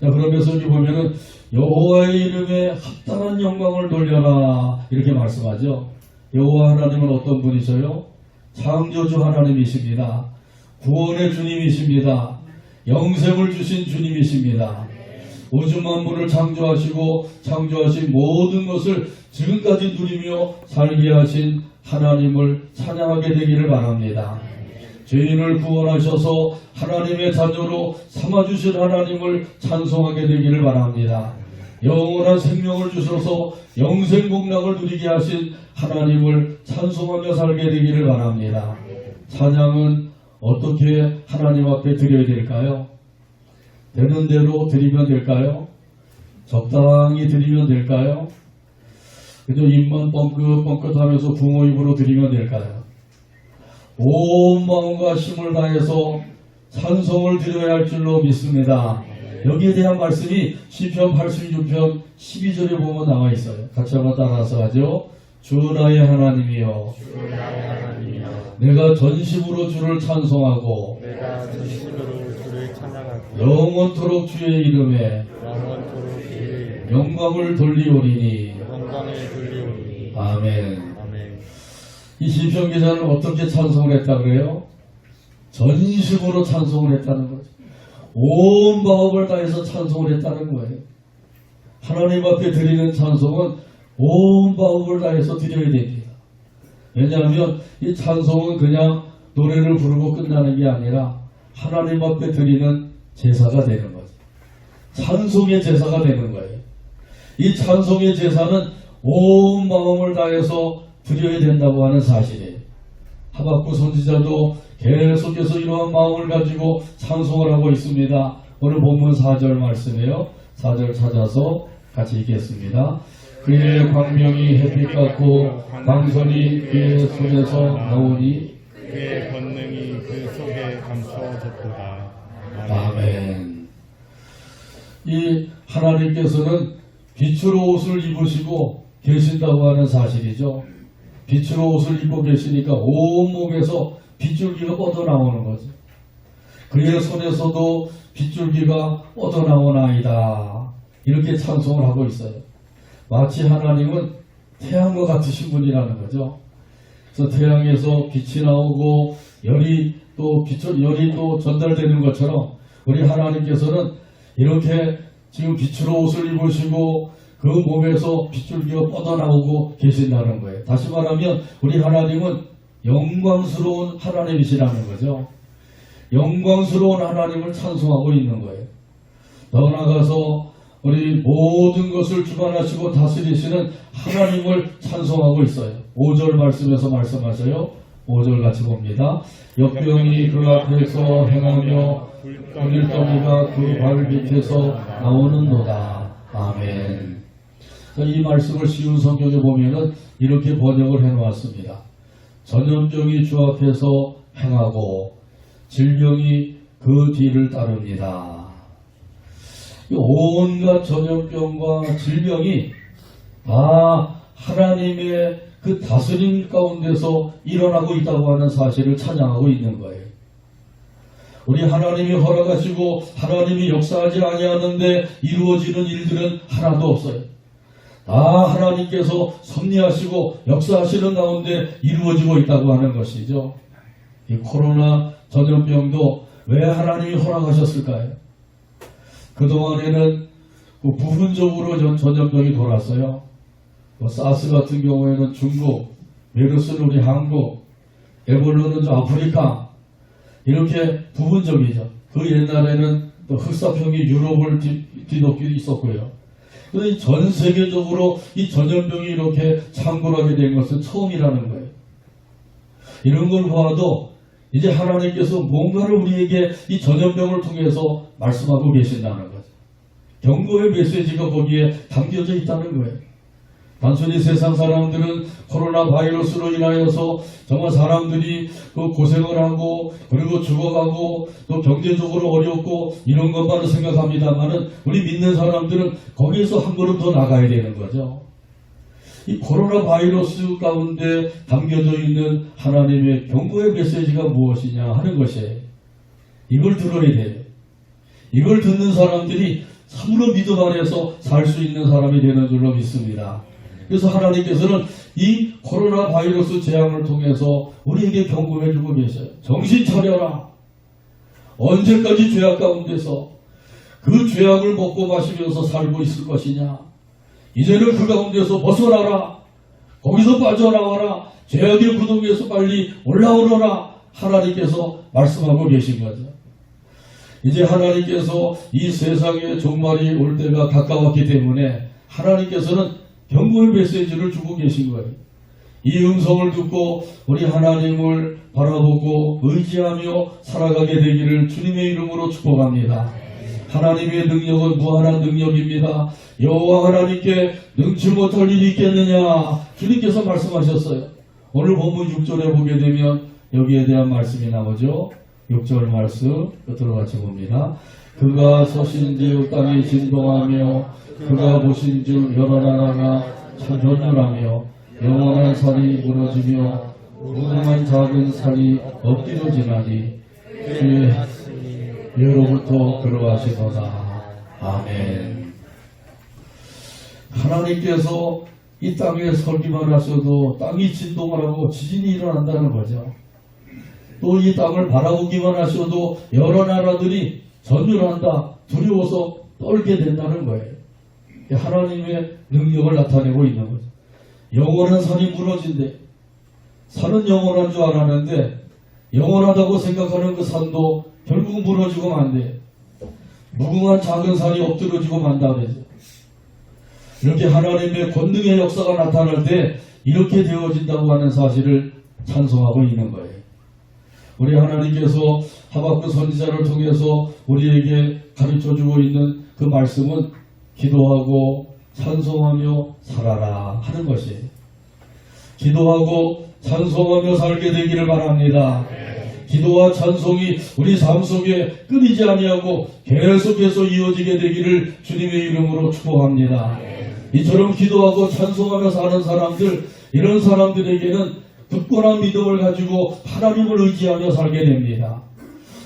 Speaker 1: 자, 그러면서 여기 보면은 여호와의 이름에 합당한 영광을 돌려라. 이렇게 말씀하죠. 여호와 하나님은 어떤 분이셔요? 창조주 하나님이십니다. 구원의 주님이십니다. 영생을 주신 주님이십니다. 우주 만물을 창조하시고 창조하신 모든 것을 지금까지 누리며 살게 하신 하나님을 찬양하게 되기를 바랍니다. 죄인을 구원하셔서 하나님의 자녀로 삼아주신 하나님을 찬송하게 되기를 바랍니다. 영원한 생명을 주셔서 영생복락을 누리게 하신 하나님을 찬송하며 살게 되기를 바랍니다. 찬양은 어떻게 하나님 앞에 드려야 될까요? 되는 대로 드리면 될까요? 적당히 드리면 될까요? 그저 입만 뻥긋뻥긋하면서 붕어 입으로 드리면 될까요? 온 마음과 힘을 다해서 찬송을 드려야 할 줄로 믿습니다. 여기에 대한 말씀이 시편 86편 12절에 보면 나와 있어요. 같이 한번 따라서 하죠. 주 나의 하나님이여, 내가 전심으로 주를 찬송하고 영원토록 주의 이름에 영광을 돌리오리니. 아멘. 이 시편 기자는 어떻게 찬송을 했다 그래요? 전심으로 찬송을 했다는 거죠. 온 마음을 다해서 찬송을 했다는 거예요. 하나님 앞에 드리는 찬송은 온 마음을 다해서 드려야 됩니다. 왜냐하면 이 찬송은 그냥 노래를 부르고 끝나는 게 아니라 하나님 앞에 드리는 제사가 되는 거죠. 찬송의 제사가 되는 거예요. 이 찬송의 제사는 온 마음을 다해서 드려야 된다고 하는 사실이에요. 하박국 선지자도 계속해서 이러한 마음을 가지고 찬송을 하고 있습니다. 오늘 본문 4절 말씀이에요. 4절 찾아서 같이 읽겠습니다. 그의 광명이 햇빛 같고 방설이 그의 손에서 나오니
Speaker 4: 그의 권능이 그 속에 감춰졌도다.
Speaker 1: 아멘. 이 하나님께서는 빛으로 옷을 입으시고 계신다고 하는 사실이죠. 빛으로 옷을 입고 계시니까 온몸에서 빗줄기가 뻗어나오는 거죠. 그의 손에서도 빗줄기가 뻗어나오나이다. 이렇게 찬송을 하고 있어요. 마치 하나님은 태양과 같으신 분이라는 거죠. 그래서 태양에서 빛이 나오고 열이 또 전달되는 것처럼 우리 하나님께서는 이렇게 지금 빛으로 옷을 입으시고 그 몸에서 빗줄기가 뻗어나오고 계신다는 거예요. 다시 말하면 우리 하나님은 영광스러운 하나님이시라는 거죠. 영광스러운 하나님을 찬송하고 있는 거예요. 더 나아가서 우리 모든 것을 주관하시고 다스리시는 하나님을 찬송하고 있어요. 5절 말씀에서 말씀하셔요. 5절 같이 봅니다. 역병이 그 앞에서 행하며 불길더미가 그 발 밑에서 나오는도다. 아멘. 이 말씀을 쉬운 성경에 보면은 이렇게 번역을 해놓았습니다. 전염병이 주 앞에서 행하고 질병이 그 뒤를 따릅니다. 온갖 전염병과 질병이 다 하나님의 그 다스림 가운데서 일어나고 있다고 하는 사실을 찬양하고 있는 거예요. 우리 하나님이 허락하시고 하나님이 역사하지 아니하는데 이루어지는 일들은 하나도 없어요. 다 하나님께서 섭리하시고 역사하시는 가운데 이루어지고 있다고 하는 것이죠. 이 코로나 전염병도 왜 하나님이 허락하셨을까요? 그동안에는 부분적으로 전염병이 돌았어요. 사스 같은 경우에는 중국, 메르스는 우리 한국, 에볼라는 저 아프리카, 이렇게 부분적이죠. 그 옛날에는 또 흑사병이 유럽을 뒤덮기도 있었고요. 그런데 전 세계적으로 이 전염병이 이렇게 창궐하게 된 것은 처음이라는 거예요. 이런 걸 보아도 이제 하나님께서 뭔가를 우리에게 이 전염병을 통해서 말씀하고 계신다는 거죠. 경고의 메시지가 거기에 담겨져 있다는 거예요. 단순히 세상 사람들은 코로나 바이러스로 인하여서 정말 사람들이 그 고생을 하고 그리고 죽어가고 또 경제적으로 어렵고 이런 것만을 생각합니다만은 우리 믿는 사람들은 거기에서 한 걸음 더 나가야 되는 거죠. 이 코로나 바이러스 가운데 담겨져 있는 하나님의 경고의 메시지가 무엇이냐 하는 것이에요. 이걸 들어야 돼요. 이걸 듣는 사람들이 참으로 믿음 안에서 살 수 있는 사람이 되는 줄로 믿습니다. 그래서 하나님께서는 이 코로나 바이러스 재앙을 통해서 우리에게 경고해 주고 계셔요. 정신 차려라. 언제까지 죄악 가운데서 그 죄악을 먹고 마시면서 살고 있을 것이냐. 이제는 그 가운데서 벗어나라. 거기서 빠져나와라. 죄악의 구덩이에서 빨리 올라오너라. 하나님께서 말씀하고 계신 거죠. 이제 하나님께서 이 세상의 종말이 올 때가 가까웠기 때문에 하나님께서는 경고의 메시지를 주고 계신 거예요. 이 음성을 듣고 우리 하나님을 바라보고 의지하며 살아가게 되기를 주님의 이름으로 축복합니다. 하나님의 능력은 무한한 능력입니다. 여호와 하나님께 능치 못할 일이 있겠느냐. 주님께서 말씀하셨어요. 오늘 본문 6절에 보게 되면 여기에 대한 말씀이 나오죠. 6절 말씀 끝으로 같이 봅니다. 그가 서신즉 땅이 진동하며 그가 보신즉 여러 나라가 전율하며 영원한 산이 무너지며 무궁한 작은 산이 엎드려 지나니 주의 예로부터 그러하시도다. 아멘. 하나님께서 이 땅에 설기만 하셔도 땅이 진동을 하고 지진이 일어난다는 거죠. 또 이 땅을 바라보기만 하셔도 여러 나라들이 전율한다, 두려워서 떨게 된다는 거예요. 하나님의 능력을 나타내고 있는 거죠. 영원한 산이 무너진대. 산은 영원한 줄 알았는데 영원하다고 생각하는 그 산도 결국 무너지고 만대. 무궁한 작은 산이 엎드러지고 만다 그러죠. 이렇게 하나님의 권능의 역사가 나타날 때 이렇게 되어진다고 하는 사실을 찬송하고 있는 거예요. 우리 하나님께서 하박국 선지자를 통해서 우리에게 가르쳐주고 있는 그 말씀은 기도하고 찬송하며 살아라 하는 것이에요. 기도하고 찬송하며 살게 되기를 바랍니다. 기도와 찬송이 우리 삶 속에 끊이지 아니하고 계속해서 이어지게 되기를 주님의 이름으로 축복합니다. 이처럼 기도하고 찬송하며 사는 사람들, 이런 사람들에게는 굳건한 믿음을 가지고 하나님을 의지하며 살게 됩니다.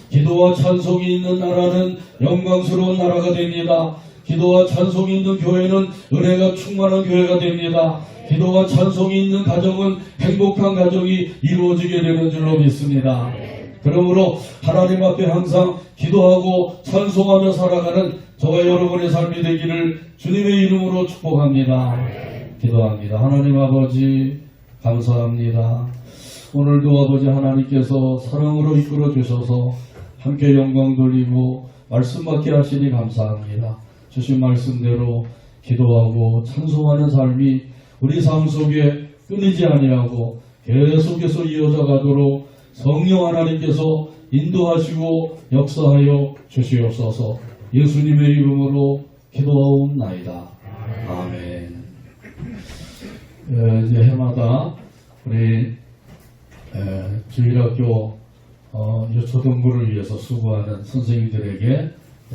Speaker 1: 기도와 찬송이 있는 나라는 영광스러운 나라가 됩니다. 기도와 찬송이 있는 교회는 은혜가 충만한 교회가 됩니다. 기도와 찬송이 있는 가정은 행복한 가정이 이루어지게 되는 줄로 믿습니다. 그러므로 하나님 앞에 항상 기도하고 찬송하며 살아가는 저와 여러분의 삶이 되기를 주님의 이름으로 축복합니다. 기도합니다. 하나님 아버지 감사합니다. 오늘도 아버지 하나님께서 사랑으로 이끌어 주셔서 함께 영광 돌리고 말씀 받게 하시니 감사합니다. 주신 말씀대로 기도하고 찬송하는 삶이 우리 삶 속에 끊이지 아니하고 계속해서 이어져 가도록 성령 하나님께서 인도하시고 역사하여 주시옵소서. 예수님의 이름으로 기도하옵나이다. 아멘. 이제 해마다 우리 주일학교 초등부를 위해서 수고하는 선생님들에게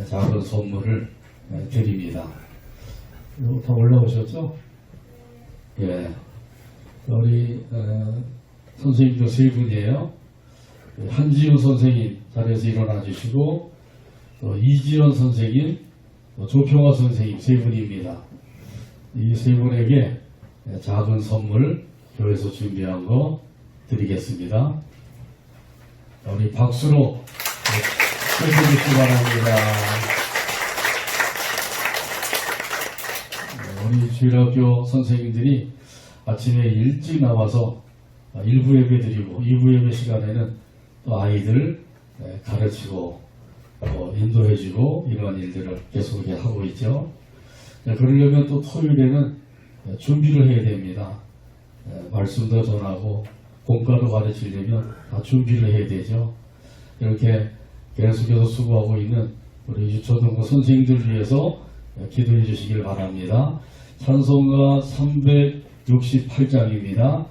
Speaker 1: 작은 선물을 드립니다. 다 올라오셨죠? 예. 우리 선생님도 세 분이에요. 한지우 선생님 자리에서 일어나 주시고, 또 이지연 선생님, 또 조평화 선생님 세 분입니다. 이 세 분에게 작은 선물 교회에서 준비한 거 드리겠습니다. 우리 박수로 해주시기 바랍니다. 우리 주일학교 선생님들이 아침에 일찍 나와서 1부 예배 드리고 2부 예배 시간에는 또 아이들 가르치고 인도해주고 이런 일들을 계속 하고 있죠. 그러려면 또 토요일에는 준비를 해야 됩니다. 말씀도 전하고 공과도 가르치려면 다 준비를 해야 되죠. 이렇게 계속해서 수고하고 있는 우리 유초등부 선생님들 위해서 기도해 주시길 바랍니다. 찬송가 368장입니다.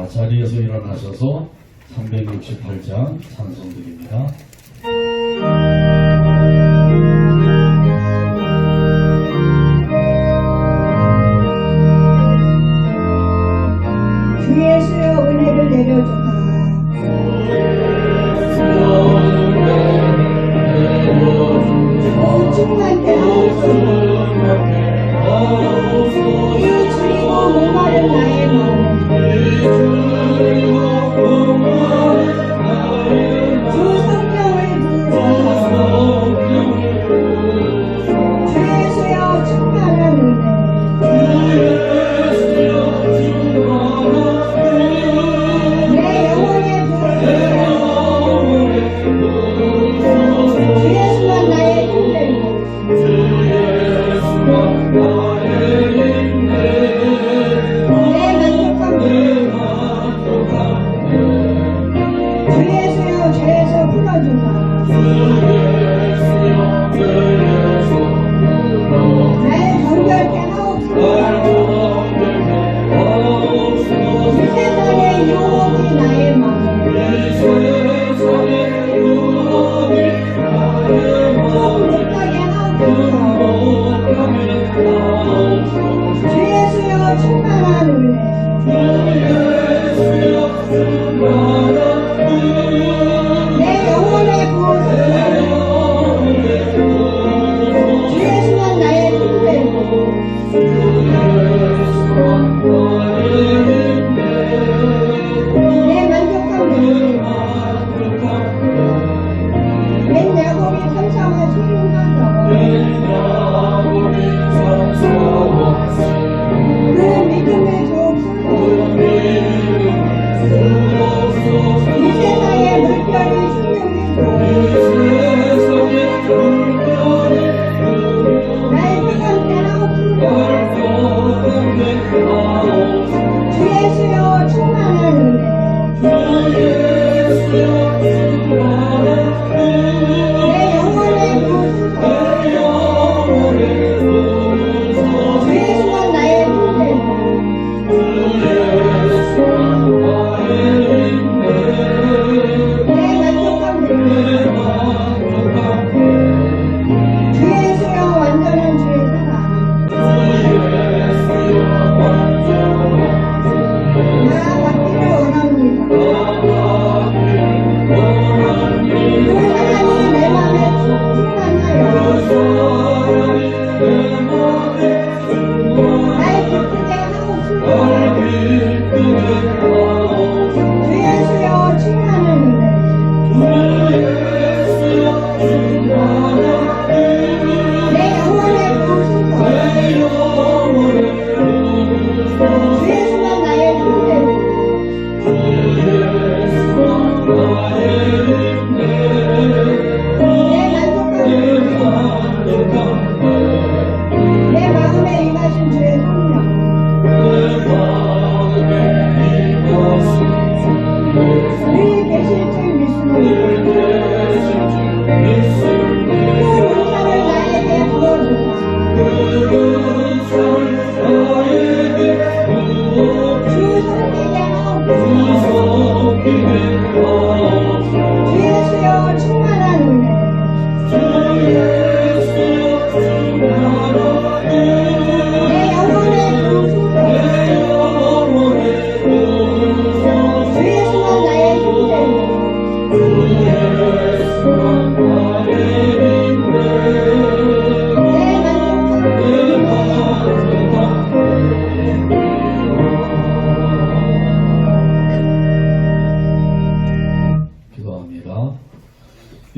Speaker 1: 자리에서 일어나셔서 368장 찬송 드립니다.
Speaker 2: 주 예수여 은혜를 내려주라. 충만케 하옵소서. 이 줄이고 목마른 나의 마음, 주 성령을 부으소서. 주 예수여 충만한 은혜, 내 영혼에 부으소서. 주 예수만 나의 힘들고 내 만족한 주 예수여 죄에서 풀어주사. 나의 정결케 하옵소서. 이 세상의 유혹이 나의 마음, 못하게 하옵소서. 주 예수여 충만한 은혜, 내 영혼에 부으소서. 주 예수만 나의 힘들고 내 만족한 맨 야곱이 삼삼을 소용하서 그 믿음의 조업소로 이 세상의 물결이 수명이고 날 뜨겁게 하옵소서. 주 예수여 충만한 은혜, 내 영혼에 부으소서. 주 예수만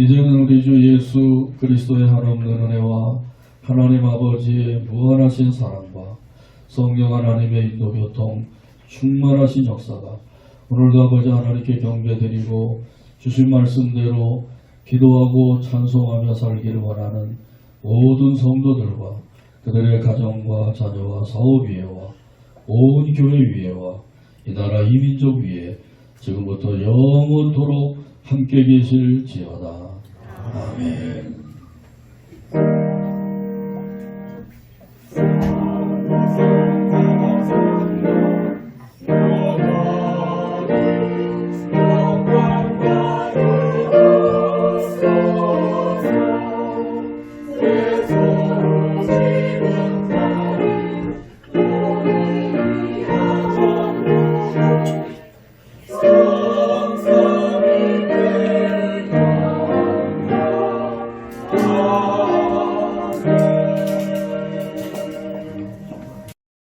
Speaker 1: 이제는 우리 주 예수 그리스도의 한없는 은혜와 하나님 아버지의 무한하신 사랑과 성령 하나님의 인도 교통 충만하신 역사가 오늘도 아버지 하나님께 경배드리고 주신 말씀대로 기도하고 찬송하며 살기를 원하는 모든 성도들과 그들의 가정과 자녀와 사업 위에와 온 교회 위에와 이 나라 이 민족 위에 지금부터 영원토록 함께 계실지어다. 아멘.